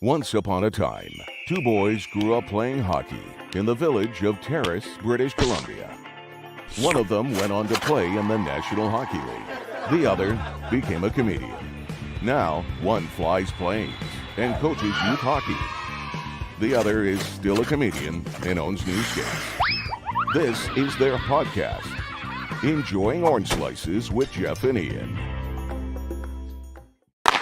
Once upon a time, two boys grew up playing hockey in the village of Terrace, British Columbia. One of them went on to play in the National Hockey League. The other became a comedian. Now, one flies planes and coaches youth hockey. The other is still a comedian and owns new skates. This is their podcast, Enjoying Orange Slices with Jeff and Ian.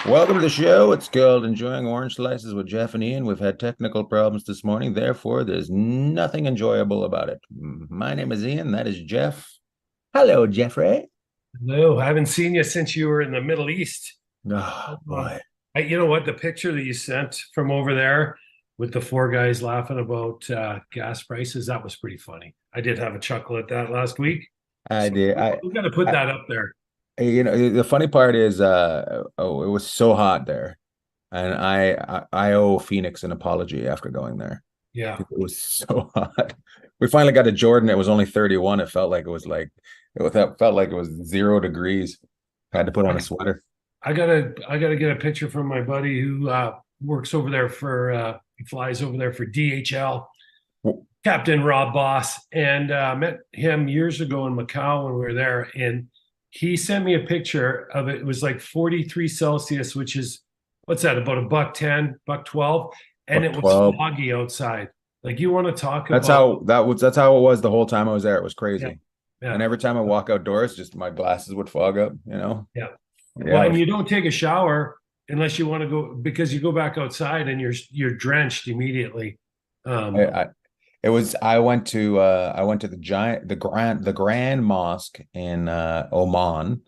Welcome to the show. It's called Enjoying Orange Slices with Jeff and Ian. We've had technical problems this morning, therefore there's nothing enjoyable about it. My name is Ian. That is Jeff. Hello, Jeffrey. Hello. I haven't seen you since you were in the Middle East. Oh, boy. You know what? The picture that you sent from over there with the four guys laughing about gas prices, that was pretty funny. I did have a chuckle at that last week. I did. We got to put that up there. You know, the funny part is, it was so hot there, and I owe Phoenix an apology after going there. Yeah, it was so hot. We finally got to Jordan. It was only 31. It felt like it was 0 degrees. Had to put on a sweater. I gotta get a picture from my buddy who works over there for he flies over there for DHL. Captain Rob Boss, and met him years ago in Macau when we were there, and he sent me a picture of it. It was like 43 Celsius, which is, what's that, about $1.10, $1.12, and it was foggy outside. Like, you want to talk about that's how it was the whole time I was there. It was crazy. Yeah. And every time I walk outdoors, just my glasses would fog up, you know. Yeah. Well, and you don't take a shower unless you want to go, because you go back outside and you're drenched immediately. I went to the Grand Mosque in Oman,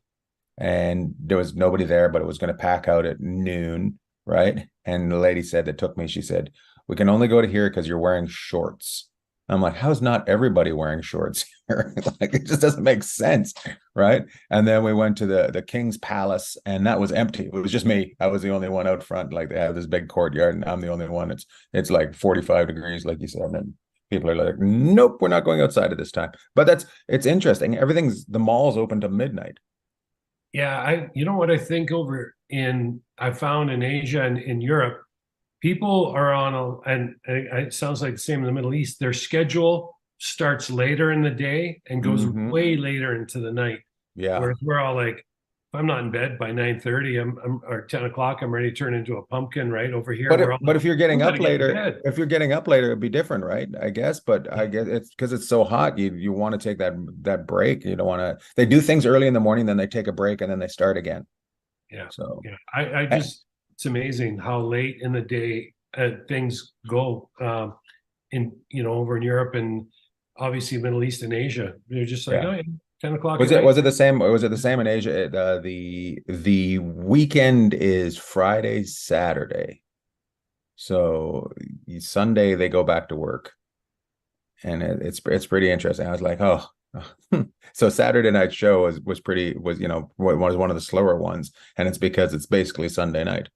and there was nobody there, but it was going to pack out at noon, right? And the lady that took me, she said, "We can only go to here because you're wearing shorts." I'm like, how's not everybody wearing shorts here? Like, it just doesn't make sense, right? And then we went to the King's Palace, and that was empty. It was just me. I was the only one out front. Like, they have this big courtyard, and I'm the only one. It's like 45 degrees, like you said, and people are like, nope, we're not going outside at this time. But it's interesting. The mall's open till midnight. Yeah, you know what I think I found in Asia and in Europe, people are and it sounds like the same in the Middle East, their schedule starts later in the day and goes way later into the night. Yeah. Whereas we're all like, if I'm not in bed by 9:30, or 10 o'clock, I'm ready to turn into a pumpkin right over here. But if you're getting up later, it'd be different, right? I guess. But I guess it's because it's so hot. You want to take that break. You don't want to. They do things early in the morning, then they take a break, and then they start again. Yeah. So I it's amazing how late in the day things go. Over in Europe and obviously Middle East and Asia, they're just like, 10 o'clock. Was it the same? Was it the same in Asia? The weekend is Friday, Saturday. So Sunday they go back to work, and it's pretty interesting. I was like, oh, so Saturday night show was one of the slower ones, and it's because it's basically Sunday night.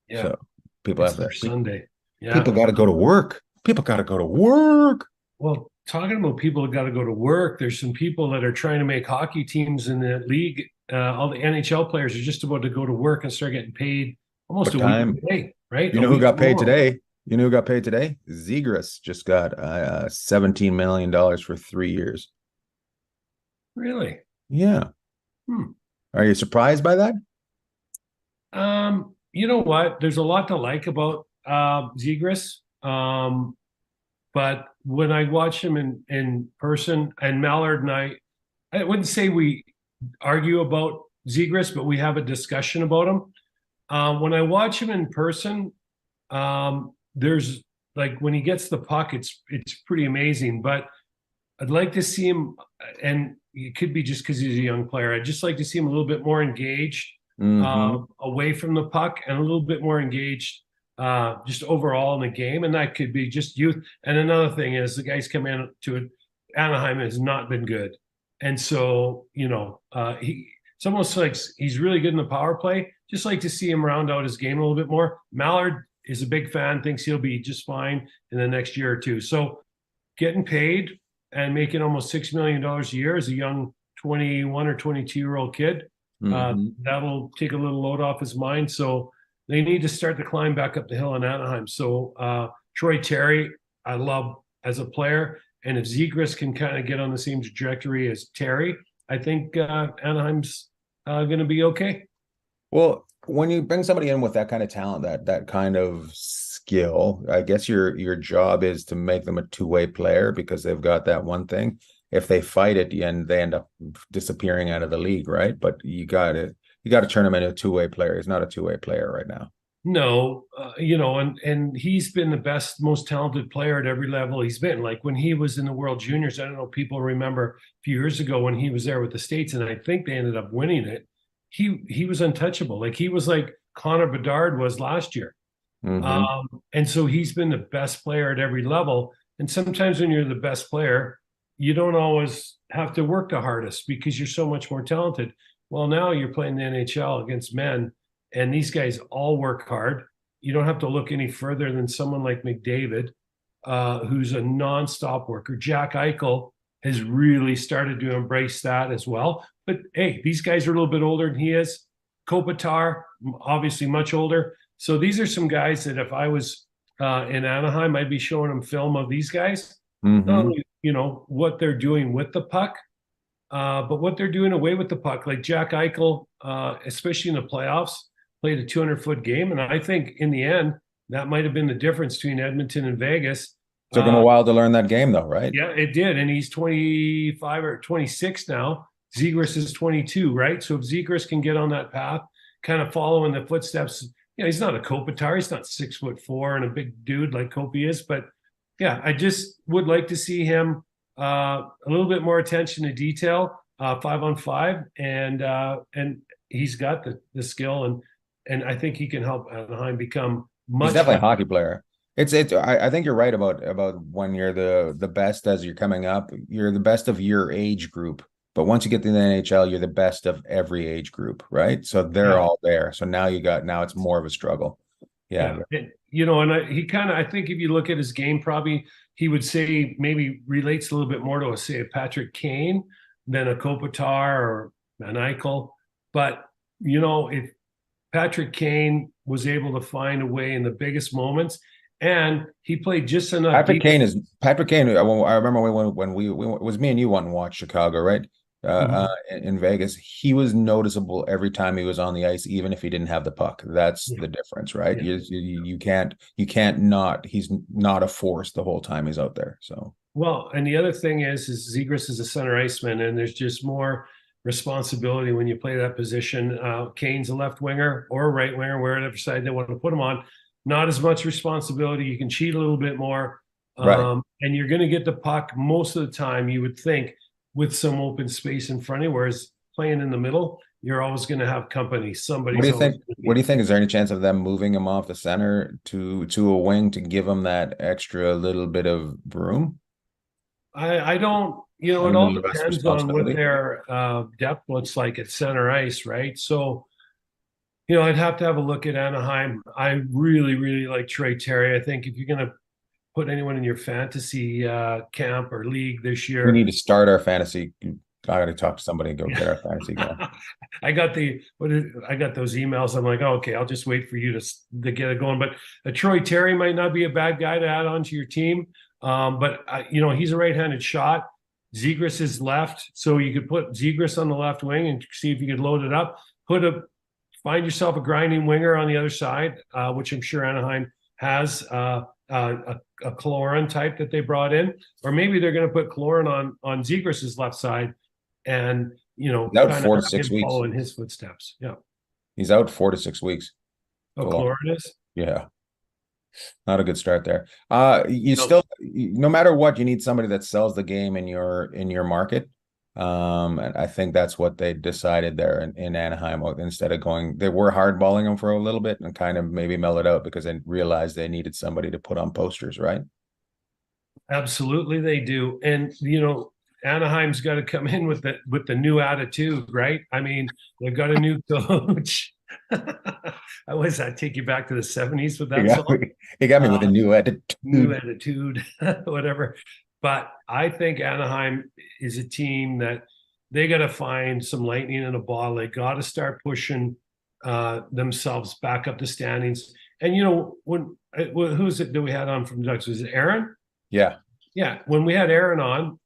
Yeah. So people have that Sunday. Yeah. People got to go to work. People got to go to work. Well, talking about people who got to go to work, there's some people that are trying to make hockey teams in the league. All the NHL players are just about to go to work and start getting paid almost a week a day, right? You know who got paid today? Zegras just got $17 million for 3 years. Really? Yeah. Are you surprised by that? You know what? There's a lot to like about Zegras. But when I watch him in person, and Mallard and I wouldn't say we argue about Zegras, but we have a discussion about him. When I watch him in person, there's like, when he gets the puck, it's pretty amazing. But I'd like to see him, and it could be just because he's a young player, I'd just like to see him a little bit more engaged away from the puck, and a little bit more engaged just overall in the game, and that could be just youth. And another thing is, the guys come in to it, Anaheim has not been good, and so it's almost like he's really good in the power play. Just like to see him round out his game a little bit more. Mallard is a big fan, thinks he'll be just fine in the next year or two. So getting paid and making almost $6 million a year as a young 21 or 22-year-old kid, that'll take a little load off his mind. So they need to start to climb back up the hill in Anaheim. So Troy Terry, I love as a player. And if Zegras can kind of get on the same trajectory as Terry, I think Anaheim's going to be okay. Well, when you bring somebody in with that kind of talent, that kind of skill, I guess your job is to make them a two-way player because they've got that one thing. If they fight it and they end up disappearing out of the league, right? But you got to turn him into a two-way player. He's not a two-way player right now. No, and he's been the best, most talented player at every level he's been. Like when he was in the World Juniors, I don't know, people remember a few years ago when he was there with the States, and I think they ended up winning it. He was untouchable. Like he was like Connor Bedard was last year. And so he's been the best player at every level. And sometimes when you're the best player, you don't always have to work the hardest because you're so much more talented. Well, now you're playing the NHL against men, and these guys all work hard. You don't have to look any further than someone like McDavid, who's a nonstop worker. Jack Eichel has really started to embrace that as well. But hey, these guys are a little bit older than he is. Kopitar, obviously much older. So these are some guys that if I was in Anaheim, I'd be showing them film of these guys. Not only, what they're doing with the puck, but what they're doing away with the puck. Like Jack Eichel, especially in the playoffs, played a 200-foot game. And I think in the end, that might have been the difference between Edmonton and Vegas. Took him a while to learn that game, though, right? Yeah, it did. And he's 25 or 26 now. Zegras is 22, right? So if Zegras can get on that path, kind of following the footsteps, he's not a Kopitar. He's not 6'4" and a big dude like Kopi is. But yeah, I just would like to see him a little bit more attention to detail, 5-on-5, and he's got the skill, and I think he can help Anaheim become much. He's definitely a hockey player. I think you're right about when you're the best as you're coming up. You're the best of your age group, but once you get to the NHL, you're the best of every age group, right? So they're all there. So now it's more of a struggle. Yeah. I think if you look at his game, probably he would say maybe relates a little bit more to a Patrick Kane than a Kopitar or an Eichel. But if Patrick Kane was able to find a way in the biggest moments, and he played just enough. Patrick Kane. I remember when it was me and you went and watched Chicago, right? In Vegas, he was noticeable every time he was on the ice, even if he didn't have the puck. That's the difference, right? Yeah. You can't not. He's not a force the whole time he's out there. So and the other thing is Zegras is a center iceman, and there's just more responsibility when you play that position. Kane's a left winger or a right winger, wherever side they want to put him on. Not as much responsibility. You can cheat a little bit more, right. And you're going to get the puck most of the time, you would think, with some open space in front of you. Whereas playing in the middle, you're always going to have company. Somebody. What do you think? Is there any chance of them moving him off the center to a wing to give him that extra little bit of room? I don't. It all depends on what their depth looks like at center ice, right? So, I'd have to have a look at Anaheim. I really, really like Troy Terry. I think if you're going to put anyone in your fantasy camp or league this year, we need to start our fantasy. I got to talk to somebody and go get our fantasy going. I got those emails. I'm like, okay, I'll just wait for you to get it going. But Troy Terry might not be a bad guy to add on to your team. But he's a right-handed shot. Zegras is left, so you could put Zegras on the left wing and see if you could load it up. Find yourself a grinding winger on the other side, which I'm sure Anaheim has. A Kaloran type that they brought in, or maybe they're going to put Kaloran on Zegras's left side, and out 4 to 6 weeks, follow in his footsteps. Yeah, he's out 4 to 6 weeks. Oh, Kaloran is. Yeah, not a good start there. Still, no matter what, you need somebody that sells the game in your market. And I think that's what they decided there in Anaheim. Instead of they were hardballing them for a little bit and kind of maybe mellowed out because they realized they needed somebody to put on posters, right? Absolutely, they do. And Anaheim's got to come in with the new attitude, right? I mean, they've got a new coach. I take you back to the 70s with that song. He got me with a new attitude. New attitude, whatever. But I think Anaheim is a team that they got to find some lightning in a bottle. They got to start pushing themselves back up the standings. And who's it that we had on from the Ducks? Was it Aaron? Yeah. Yeah, when we had Aaron on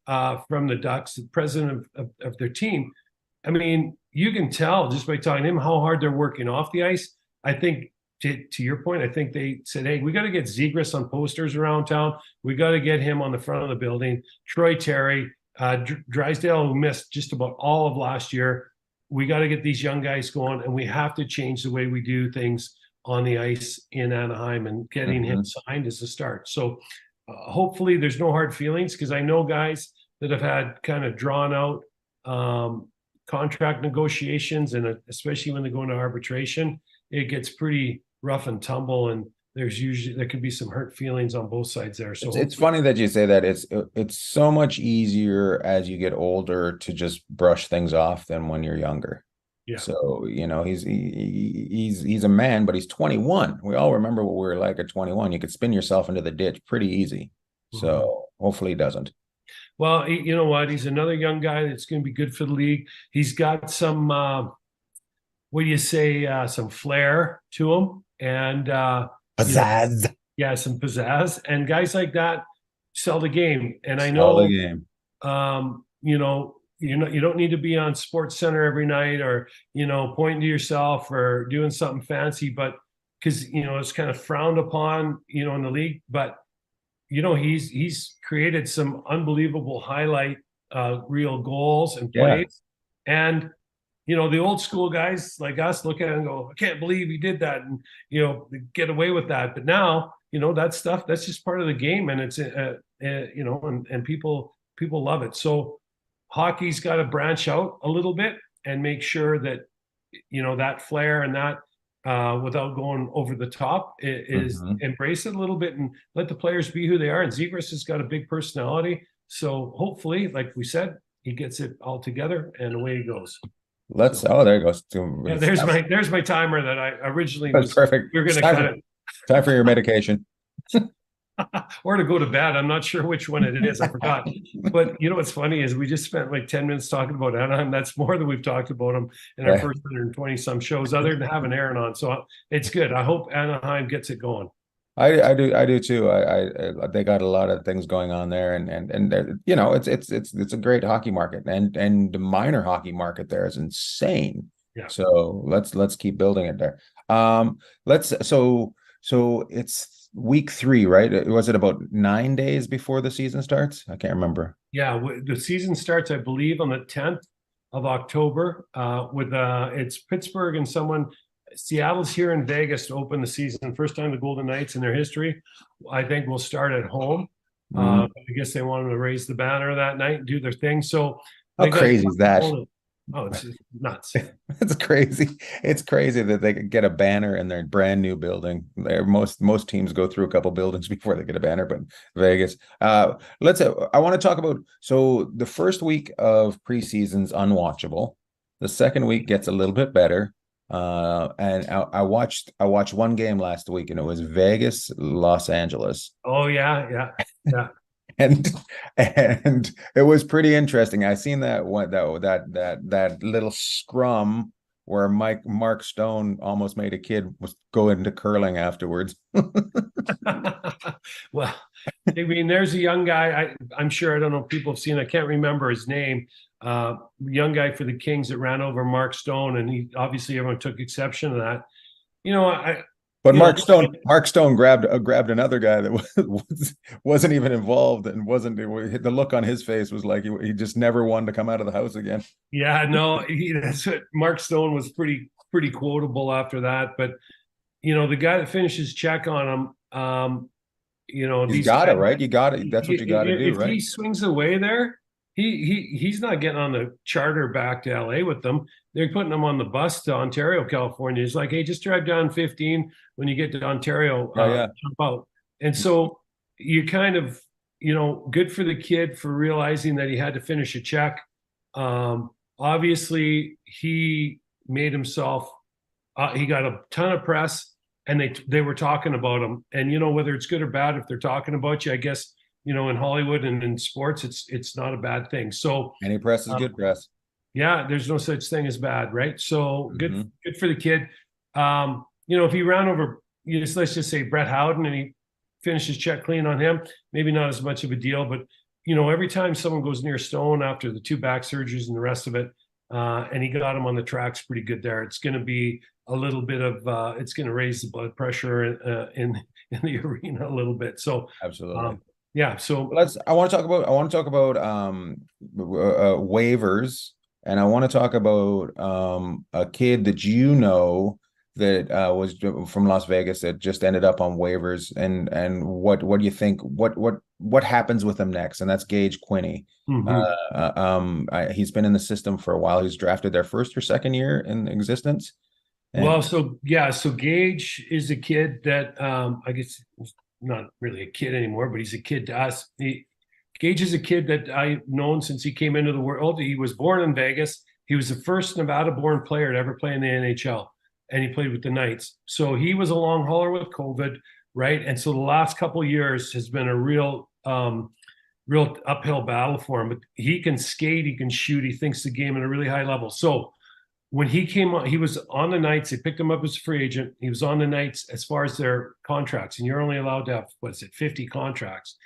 from the Ducks, the president of their team, I mean, you can tell just by talking to him how hard they're working off the ice. I think to your point, I think they said, hey, we got to get Zegras on posters around town. We got to get him on the front of the building. Troy Terry, Drysdale, who missed just about all of last year. We got to get these young guys going, and we have to change the way we do things on the ice in Anaheim, and getting him signed is a start. So hopefully there's no hard feelings, because I know guys that have had kind of drawn out contract negotiations, and especially when they go into arbitration, it gets pretty rough and tumble, and there could be some hurt feelings on both sides there. So it's funny that you say that. It's so much easier as you get older to just brush things off than when you're younger. Yeah. So, he's a man, but he's 21. We all remember what we were like at 21. You could spin yourself into the ditch pretty easy. So hopefully he doesn't. Well, you know what? He's another young guy that's going to be good for the league. He's got some, what do you say, some flair to him, and pizzazz. Some pizzazz. And guys like that sell the game. And I Sell know, the game. You don't need to be on Sports Center every night, or pointing to yourself or doing something fancy, but because it's kind of frowned upon in the league. But he's created some unbelievable highlight reel goals and plays. And the old school guys like us look at it and go, I can't believe he did that, and get away with that. But now that stuff, that's just part of the game, and it's and people love it. So hockey's got to branch out a little bit and make sure that that flair and that without going over the top is embrace it a little bit and let the players be who they are. And Zegras has got a big personality, so hopefully, like we said, he gets it all together and away he goes. There he goes. Yeah, there's my timer that I originally was perfect. We're gonna cut it. Time for your medication. Or to go to bed. I'm not sure which one it is. I forgot. But what's funny is we just spent like 10 minutes talking about Anaheim. That's more than we've talked about them in our first 120 some shows, other than having Aaron on. So it's good. I hope Anaheim gets it going. I do too. They got a lot of things going on there, and it's a great hockey market, and the minor hockey market there is insane. Yeah. So let's keep building it there. So it's week 3, right? Was it about 9 days before the season starts? I can't remember. Yeah, the season starts, I believe, on the 10th of October. With it's Pittsburgh and someone. Seattle's here in Vegas to open the season. First time the Golden Knights in their history. I think we'll start at home. I guess they wanted to raise the banner that night and do their thing. So how crazy is that? Oh, it's nuts. It's crazy. It's crazy that they could get a banner in their brand new building. Most teams go through a couple buildings before they get a banner, but Vegas. I want to talk about, so the first week of preseason's unwatchable. The second week gets a little bit better. And I watched one game last week, and it was Vegas, Los Angeles. Oh yeah. And it was pretty interesting. I seen that little scrum where Mark Stone almost made a kid go into curling afterwards. Well, I mean, there's a young guy. I'm sure, I don't know if people have seen. I can't remember his name. Young guy for the Kings that ran over Mark Stone, and he obviously everyone took exception to that. But Mark Stone grabbed another guy that wasn't even involved, and the look on his face was like he just never wanted to come out of the house again. Yeah, no, that's what Mark Stone was pretty quotable after that. But the guy that finishes check on him, you got it right. You got it. That's what you got to do, right? If he swings away there, he's not getting on the charter back to LA with them. They're putting him on the bus to Ontario, California. It's like, hey, just drive down 15 when you get to Ontario, jump out. And so you kind of, good for the kid for realizing that he had to finish a check. Obviously, he made himself. He got a ton of press, and they were talking about him. And whether it's good or bad, if they're talking about you, I guess. In Hollywood and in sports, it's not a bad thing. So any press is good press. Yeah, there's no such thing as bad, right? So good for the kid. If he ran over, let's just say Brett Howden and he finishes check clean on him, maybe not as much of a deal. But every time someone goes near Stone after the 2 back surgeries and the rest of it, and he got him on the tracks pretty good there, it's going to be a little bit of it's going to raise the blood pressure in the arena a little bit. So Absolutely. yeah. So I want to talk about waivers, and I want to talk about a kid that that was from Las Vegas that just ended up on waivers, and what do you think? What happens with him next? And that's Gage Quinney. He's been in the system for a while. He's drafted their first or second year in existence. Well, so Gage is a kid that I guess he's not really a kid anymore, but he's a kid to us. Gage is a kid that I've known since he came into the world. He was born in Vegas. He was the first Nevada-born player to ever play in the NHL, and he played with the Knights. So he was a long hauler with COVID, right? And so the last couple of years has been a real uphill battle for him. But he can skate, he can shoot, he thinks the game at a really high level. So when he came on, he was on the Knights. They picked him up as a free agent. He was on the Knights as far as their contracts, and you're only allowed to have 50 contracts.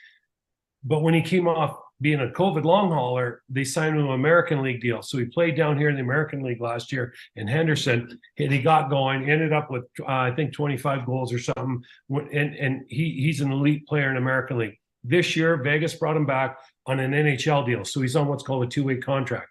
But when he came off being a COVID long hauler, they signed him to an American League deal. So he played down here in the American League last year in Henderson, and he got going, ended up with I think 25 goals or something. And he's an elite player in American League. This year, Vegas brought him back on an NHL deal. So he's on what's called a 2-way contract.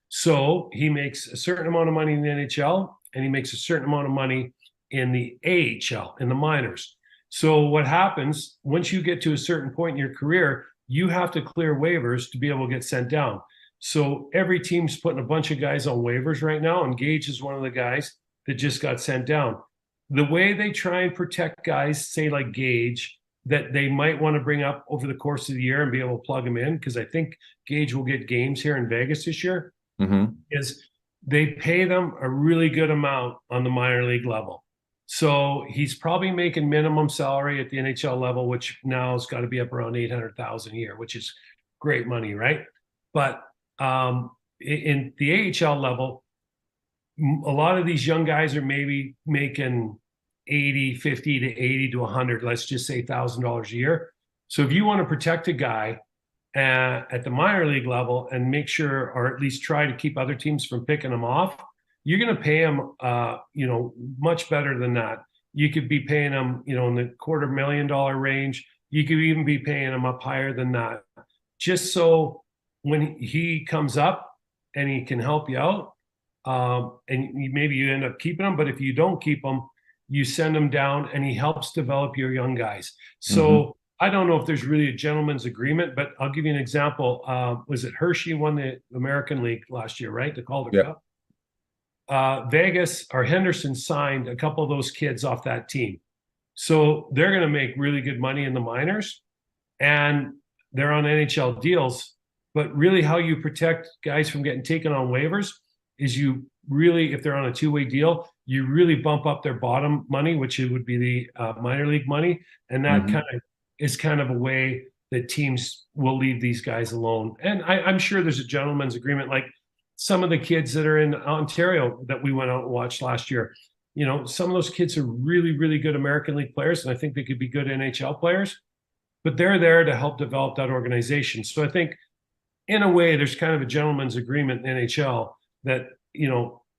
So he makes a certain amount of money in the NHL, and he makes a certain amount of money in the AHL, in the minors. So what happens once you get to a certain point in your career, you have to clear waivers to be able to get sent down. So every team's putting a bunch of guys on waivers right now, and Gage is one of the guys that just got sent down. The way they try and protect guys, say like Gage, that they might want to bring up over the course of the year and be able to plug him in, because I think Gage will get games here in Vegas this year, is they pay them a really good amount on the minor league level. So he's probably making minimum salary at the NHL level, which now has got to be up around $800,000 a year, which is great money, right? But in the AHL level, a lot of these young guys are maybe making 50 to 80 to 100, let's just say $1,000 a year. So if you want to protect a guy at the minor league level and make sure, or at least try to keep other teams from picking him off, you're going to pay him, much better than that. You could be paying him, in the $250,000 range. You could even be paying him up higher than that, just so when he comes up and he can help you out, and maybe you end up keeping him. But if you don't keep him, you send him down, and he helps develop your young guys. So I don't know if there's really a gentleman's agreement, but I'll give you an example. Was it Hershey won the American League last year, right? The Calder Cup. Vegas or Henderson signed a couple of those kids off that team. So they're going to make really good money in the minors, and they're on NHL deals. But really how you protect guys from getting taken on waivers is you really, if they're on a 2-way deal, you really bump up their bottom money, which it would be the minor league money. And that kind of a way that teams will leave these guys alone. And I'm sure there's a gentleman's agreement, like some of the kids that are in Ontario that we went out and watched last year. Some of those kids are really, really good American League players, and I think they could be good NHL players, but they're there to help develop that organization. So I think in a way, there's kind of a gentleman's agreement in NHL that,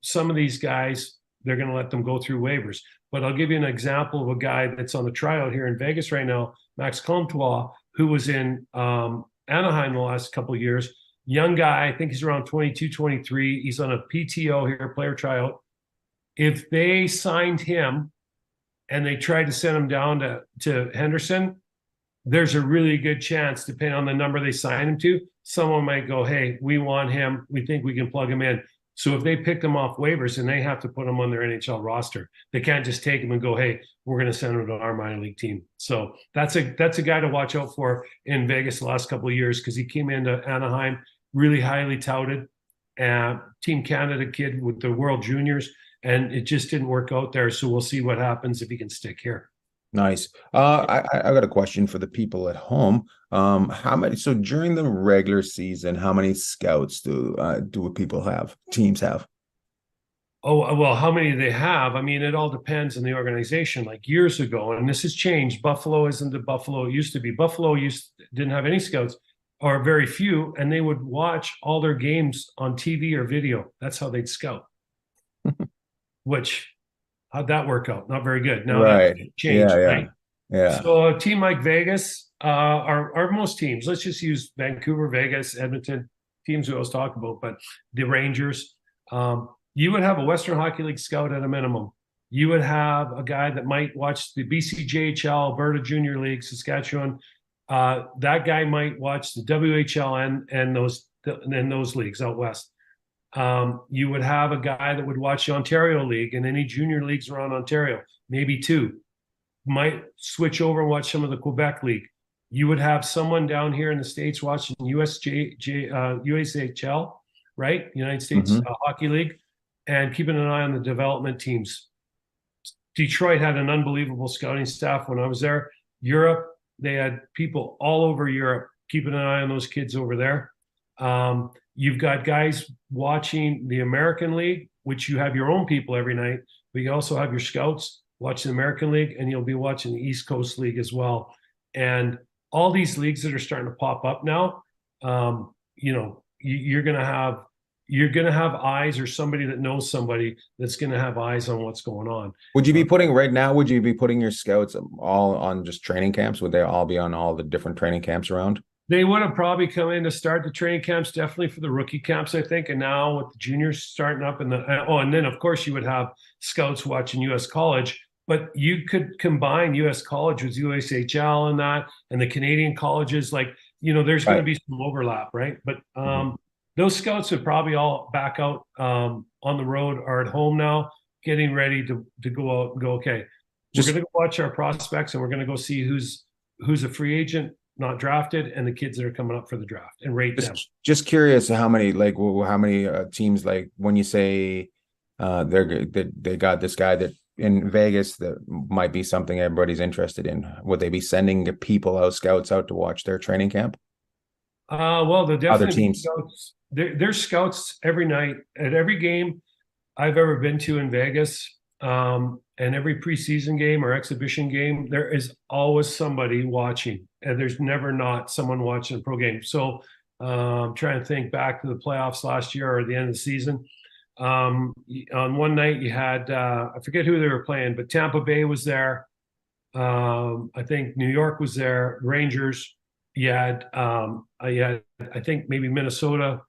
some of these guys, they're going to let them go through waivers. But I'll give you an example of a guy that's on the tryout here in Vegas right now, Max Comtois, who was in Anaheim the last couple of years. Young guy, I think he's around 22, 23. He's on a PTO here, player tryout. If they signed him and they tried to send him down to Henderson, there's a really good chance, depending on the number they sign him to, someone might go, hey, we want him. We think we can plug him in. So if they pick them off waivers, and they have to put them on their NHL roster, they can't just take them and go, hey, we're going to send him to our minor league team. So that's a guy to watch out for in Vegas the last couple of years, because he came into Anaheim really highly touted, Team Canada kid with the World Juniors, and it just didn't work out there. So we'll see what happens if he can stick here. Nice. I got a question for the people at home. How many? So during the regular season, how many scouts do teams have? Oh, well, how many they have? I mean, it all depends on the organization. Like years ago, and this has changed. Buffalo isn't the Buffalo it used to be. Buffalo didn't have any scouts or very few, and they would watch all their games on TV or video. That's how they'd scout. Which, how'd that work out? Not very good. Now that's Right. changed, Yeah, yeah. right? Yeah. So a team like Vegas, are most teams, let's just use Vancouver, Vegas, Edmonton, teams we always talk about, but the Rangers, you would have a Western Hockey League scout at a minimum. You would have a guy that might watch the BCJHL, Alberta Junior League, Saskatchewan. That guy might watch the WHL and those leagues out west. You would have a guy that would watch the Ontario League and any junior leagues around Ontario, maybe two. Might switch over and watch some of the Quebec League. You would have someone down here in the States watching USHL, right? United States Mhm. Hockey League, and keeping an eye on the development teams. Detroit had an unbelievable scouting staff when I was there. Europe, they had people all over Europe keeping an eye on those kids over there. You've got guys watching the American League, which you have your own people every night, but you also have your scouts watching the American League, and you'll be watching the East Coast League as well. And all these leagues that are starting to pop up now, you're going to have eyes, or somebody that knows somebody that's going to have eyes on what's going on. Would you be putting right now, would you be putting your scouts all on just training camps? Would they all be on all the different training camps around? They would have probably come in to start the training camps, definitely for the rookie camps, I think. And now with the juniors starting up and then of course you would have scouts watching US college, but you could combine US college with USHL and the Canadian colleges. Like, there's going to be some overlap, right? But those scouts would probably all back out on the road or at home now, getting ready to go out and go, okay, we're going to go watch our prospects, and we're going to go see who's a free agent, not drafted, and the kids that are coming up for the draft, and rate them. Just curious, how many teams, like when you say they got this guy that in Vegas that might be something everybody's interested in, would they be sending people out, scouts out to watch their training camp? Well, they're Other definitely teams. scouts. There's scouts every night at every game I've ever been to in Vegas. And every preseason game or exhibition game, there is always somebody watching, and there's never not someone watching a pro game. So I'm trying to think back to the playoffs last year or the end of the season. On one night you had, I forget who they were playing, but Tampa Bay was there. I think New York was there, Rangers. I think maybe Minnesota,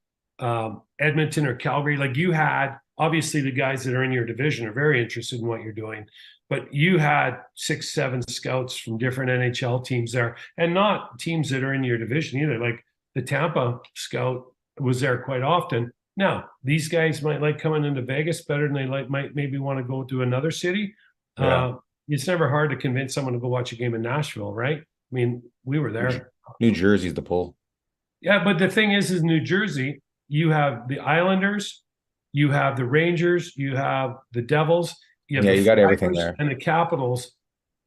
Edmonton or Calgary. Like, you had, obviously the guys that are in your division are very interested in what you're doing, but you had 6, 7 scouts from different NHL teams there, and not teams that are in your division either. Like the Tampa scout was there quite often. Now, these guys might like coming into Vegas better than might maybe want to go to another city. Yeah. It's never hard to convince someone to go watch a game in Nashville, right? I mean, we were there. New Jersey's the pull. Yeah, but the thing is New Jersey, you have the Islanders, you have the Rangers, you have the Devils, you have you got everything there, and the Capitals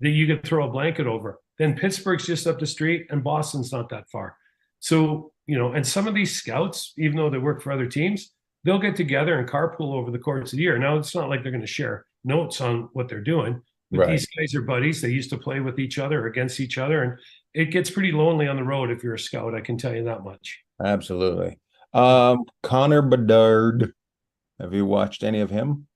that you could throw a blanket over. Then Pittsburgh's just up the street, and Boston's not that far. So, and some of these scouts, even though they work for other teams, they'll get together and carpool over the course of the year. Now, it's not like they're going to share notes on what they're doing, but right? These guys are buddies. They used to play with each other or against each other, and it gets pretty lonely on the road if you're a scout. I can tell you that much. Absolutely. Connor Bedard. Have you watched any of him?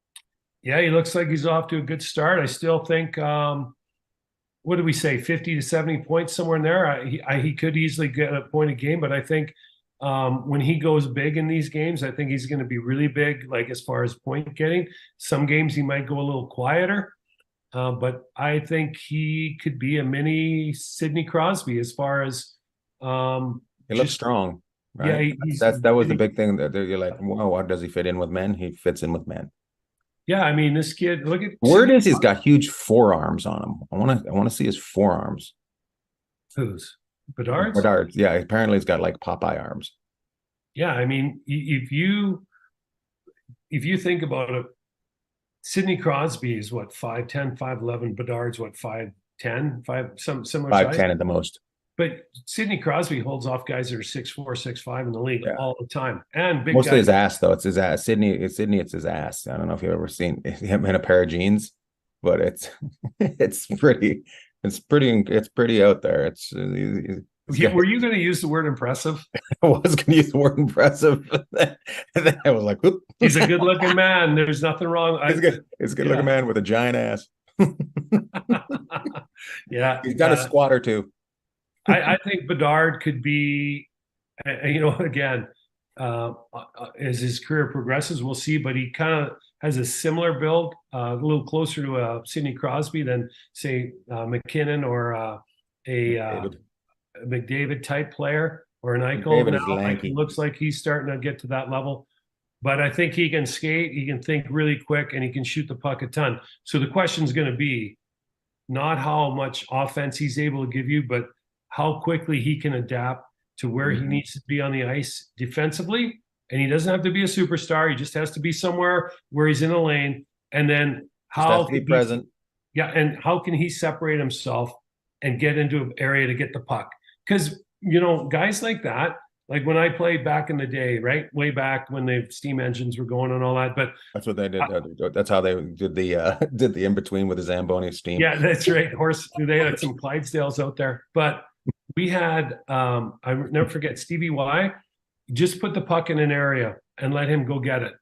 Yeah, he looks like he's off to a good start. I still think, what do we say, 50 to 70 points, somewhere in there. He could easily get a point a game, but I think when he goes big in these games, I think he's going to be really big, like as far as point getting. Some games he might go a little quieter, but I think he could be a mini Sidney Crosby as far as he looks strong. Right? Yeah, that was the big thing that you're like, wow, how does he fit in with men? He fits in with men. Yeah, I mean, this kid, look at word is he's got huge forearms on him. I want to see his forearms. Who's Bedard's? Bedard, yeah, apparently he's got like Popeye arms. Yeah, I mean, if you think about it, Sidney Crosby is what, 5'10", 5'11". Bedard's what, 5'10", some similar 5'10" size? at the most. But Sidney Crosby holds off guys that are 6'4", 6'5" in the league all the time, and big Mostly guys. his ass, though. It's his ass. Sydney, it's his ass. I don't know if you've ever seen him in a pair of jeans, but it's it's pretty out there. Were you going to use the word impressive? I was going to use the word impressive, and then I was like, whoop. He's a good-looking man. There's nothing wrong. He's a good-looking man with a giant ass. Yeah, he's done a squat or two. I think Bedard could be, again, as his career progresses, we'll see. But he kind of has a similar build, a little closer to Sidney Crosby than, say, McKinnon or a McDavid type player, or an Eichel. Now he looks like he's starting to get to that level. But I think he can skate, he can think really quick, and he can shoot the puck a ton. So the question is going to be not how much offense he's able to give you, but how quickly he can adapt to where he needs to be on the ice defensively. And he doesn't have to be a superstar. He just has to be somewhere where he's in a lane. And then how can he be present? Yeah, and how can he separate himself and get into an area to get the puck? Because, guys like that, like when I played back in the day, right? Way back when the steam engines were going and all that. But that's what they did. That's how they did the in-between with the Zamboni steam. Yeah, that's right. They had some Clydesdales out there. But we had, I never forget, Stevie Y, just put the puck in an area and let him go get it.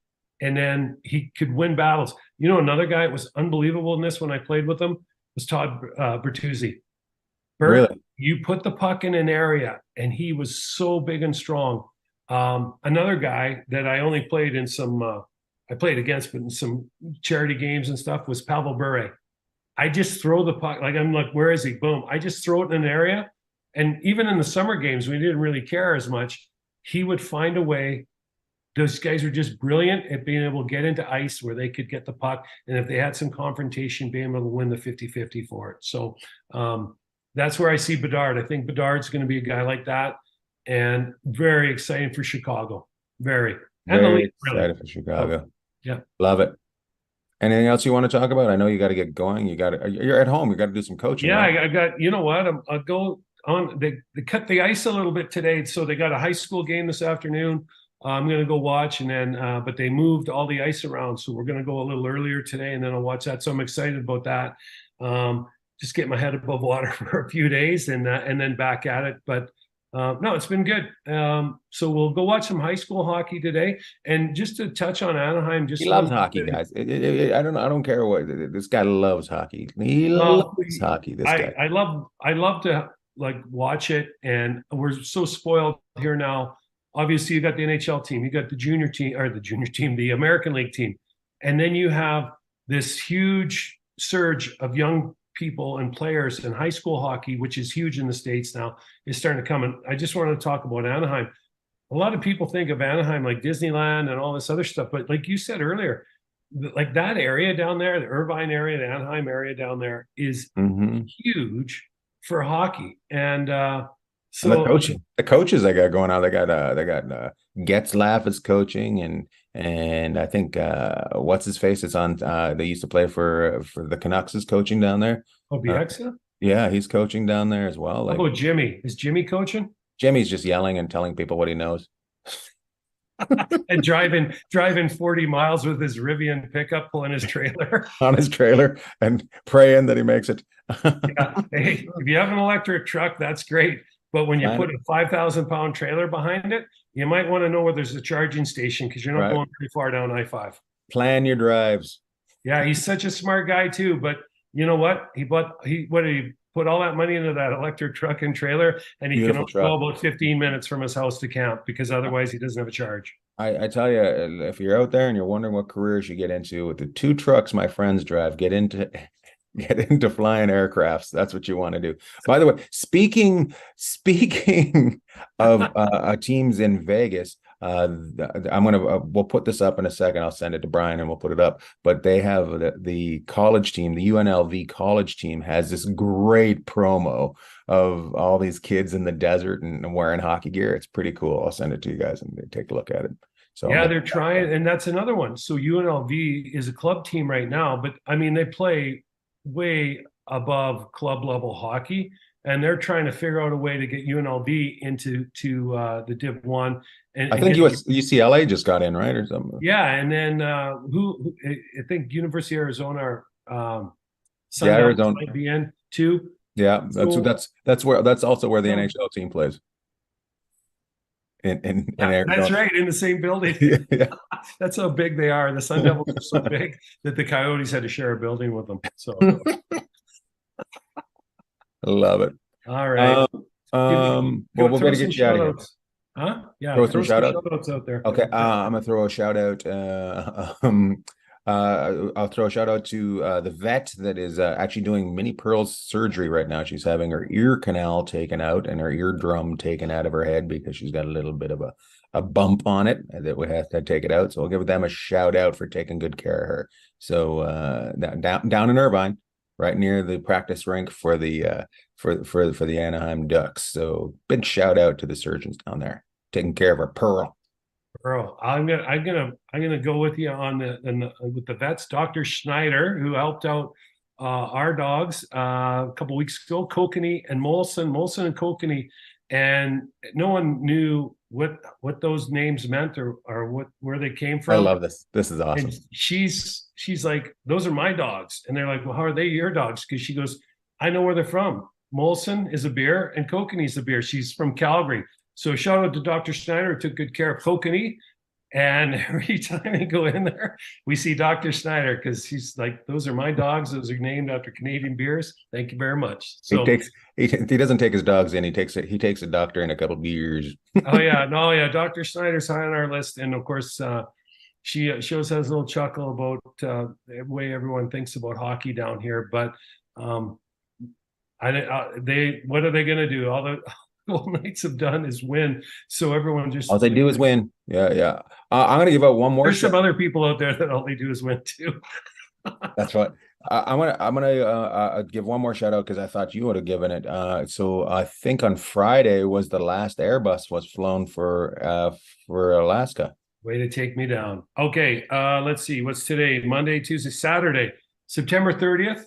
And then he could win battles. Another guy that was unbelievable in this when I played with him was Todd Bertuzzi. Really? You put the puck in an area, and he was so big and strong. Another guy that I only played in I played against, but in some charity games and stuff, was Pavel Bure. I just throw the puck, I'm like, where is he? Boom. I just throw it in an area. And even in the summer games, we didn't really care as much. He would find a way. Those guys are just brilliant at being able to get into ice where they could get the puck. And if they had some confrontation, being able to win the 50-50 for it. So, that's where I see Bedard. I think Bedard's going to be a guy like that, and very exciting for Chicago. Very excited for Chicago. Yeah, love it. Anything else you want to talk about? I know you got to get going. You're at home. You got to do some coaching. Yeah, right? I got. You know what? I'll go on. They cut the ice a little bit today, so they got a high school game this afternoon. I'm going to go watch, and then but they moved all the ice around, so we're going to go a little earlier today, and then I'll watch that. So I'm excited about that. Just get my head above water for a few days and then back at it. But no, it's been good. So we'll go watch some high school hockey today. And just to touch on Anaheim, he loves hockey, guys. I don't care what this guy loves hockey. He loves hockey. This guy. I love to watch it, and we're so spoiled here now. Obviously, you got the NHL team, you got the junior team, the American League team, and then you have this huge surge of young people and players in high school hockey, which is huge in the States now, is starting to come. And I just wanted to talk about Anaheim. A lot of people think of Anaheim like Disneyland and all this other stuff. But like you said earlier, like that area down there, the Irvine area, the Anaheim area down there is huge for hockey. And so and the coaches they got going on, they got Getzlaff is coaching, and I think what's his face is on. They used to play for the Canucks is coaching down there. Oh, Bieksa? Yeah, he's coaching down there as well. How about Jimmy? Is Jimmy coaching? Jimmy's just yelling and telling people what he knows. And driving 40 miles with his Rivian pickup, pulling his trailer on his trailer and praying that he makes it. Yeah. Hey, if you have an electric truck, that's great. But when you put a 5,000-pound trailer behind it, you might want to know where there's a charging station, because you're not going pretty far down I-5. Plan your drives. Yeah, he's such a smart guy too. But you know what? He put all that money into that electric truck and trailer, and he can only go about 15 minutes from his house to camp, because otherwise he doesn't have a charge. I tell you, if you're out there and you're wondering what careers you get into, with the 2 trucks my friends drive, get into flying aircrafts. That's what you want to do. By the way, speaking of teams in Vegas, we'll put this up in a second. I'll send it to Brian and we'll put it up. But they have the college team, the UNLV college team, has this great promo of all these kids in the desert and wearing hockey gear. It's pretty cool. I'll send it to you guys and take a look at it. So yeah, they're trying, and that's another one. So UNLV is a club team right now, but I mean, they play way above club level hockey. and they're trying to figure out a way to get UNLV into the Div 1. And, I think UCLA just got in, right, or something. Yeah, and then I think University of Arizona, Yeah, Arizona might be in too. Yeah, So, that's also where the Yeah. NHL team plays. In yeah, Arizona. that's right, in the same building. Yeah. That's how big they are. The Sun Devils are so big that the Coyotes had to share a building with them. So, I love it. all right. Well, we're Throw going to some get you out of here. shout-outs. Huh? Yeah, Throw throw some some shout-outs? shout-outs out there. Okay, I'm gonna throw a shout out. I'll throw a shout out to the vet that is actually doing mini pearls surgery right now. She's having her ear canal taken out and her eardrum taken out of her head because she's got a little bit of a bump on it that we have to take it out. So we'll give them a shout out for taking good care of her. So down in Irvine, right near the practice rink for the the Anaheim Ducks. So big shout out to the surgeons down there taking care of our pearl. Earl, I'm gonna go with you on with the vets, Dr. Schneider, who helped out our dogs a couple weeks ago, Kokanee and Molson and Kokanee, and no one knew what those names meant or where they came from. I love this. This is awesome. And she's like, those are my dogs, and they're like, well, how are they your dogs? Because she goes, I know where they're from. Molson is a beer, and Kokanee's a beer. She's from Calgary. So shout out to Dr. Schneider, who took good care of Kokanee. And every time we go in there, we see Dr. Schneider because he's like, those are my dogs. Those are named after Canadian beers. Thank you very much. So he doesn't take his dogs in. He takes a doctor in a couple of years. Dr. Schneider's high on our list. And of course, she always has a little chuckle about the way everyone thinks about hockey down here. But what are they going to do? All the Golden Knights have ddone is win. So everyone just all they do is win. Yeah. I'm gonna give out one more. There's some other people out there that all they do is win too. That's right. I'm gonna give one more shout out because I thought you would have given it. So I think on Friday was the last Airbus was flown for Alaska. Way to take me down. Okay, let's see. What's today? Monday, Tuesday, Saturday, September 30th.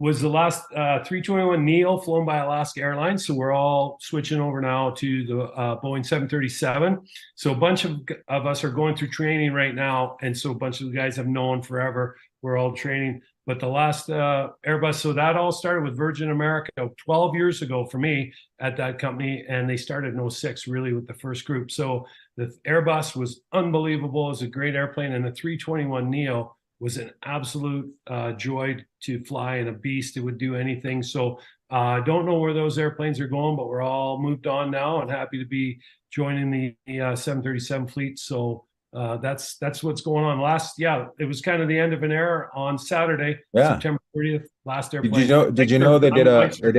Was the last 321 Neo flown by Alaska Airlines. So we're all switching over now to the Boeing 737. So a bunch of us are going through training right now. And so a bunch of the guys have known forever. We're all training. But the last Airbus, so that all started with Virgin America 12 years ago for me at that company. And they started in 06 really with the first group. So the Airbus was unbelievable. It was a great airplane. And the 321 Neo was an absolute joy to fly and a beast. It would do anything. So I don't know where those airplanes are going, but we're all moved on now and happy to be joining the 737 fleet. So that's what's going on. It was kind of the end of an era on Saturday, September 30th, last airplane. Did you know they did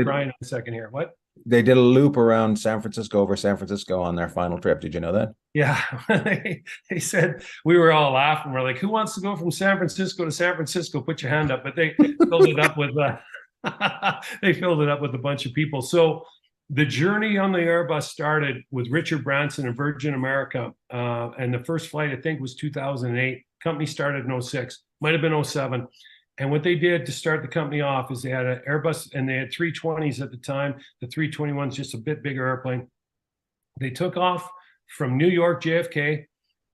crying in a second here. What? They did a loop around San Francisco on their final trip. Did you know that? Yeah, they said, we were all laughing. We're like, who wants to go from San Francisco to San Francisco? Put your hand up. But they filled it up with a bunch of people. So the journey on the Airbus started with Richard Branson and Virgin America, and the first flight I think was 2008. Company started in 06, might have been 07. And what they did to start the company off is they had an Airbus, and they had 320s at the time. The 321 is just a bit bigger airplane. They took off from New York, JFK,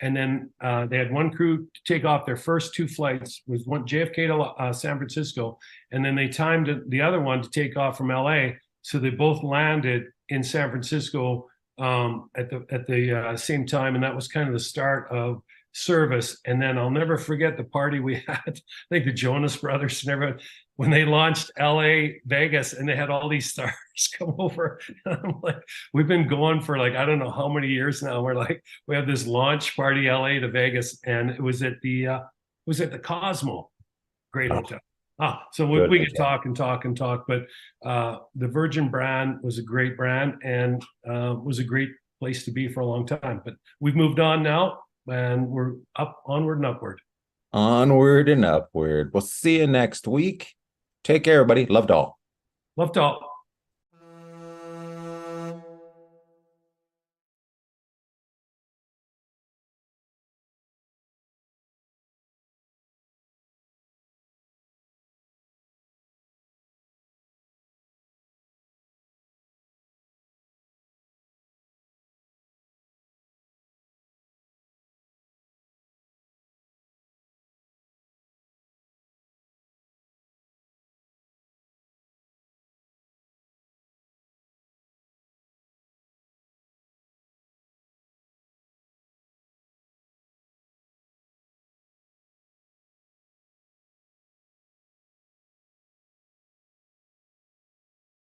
and then they had one crew to take off. Their first two flights was one JFK to San Francisco, and then they timed the other one to take off from LA. So they both landed in San Francisco at the same time, and that was kind of the start of service. And then I'll never forget the party we had. I think the Jonas Brothers and everyone, when they launched LA Vegas, and they had all these stars come over. And I'm like, we've been going for like I don't know how many years now. We're like, we have this launch party LA to Vegas, and it was at the Cosmo, great hotel. So we could talk, but the Virgin brand was a great brand and was a great place to be for a long time. But we've moved on now. And we're onward and upward. Onward and upward. We'll see you next week. Take care, everybody. Loved all.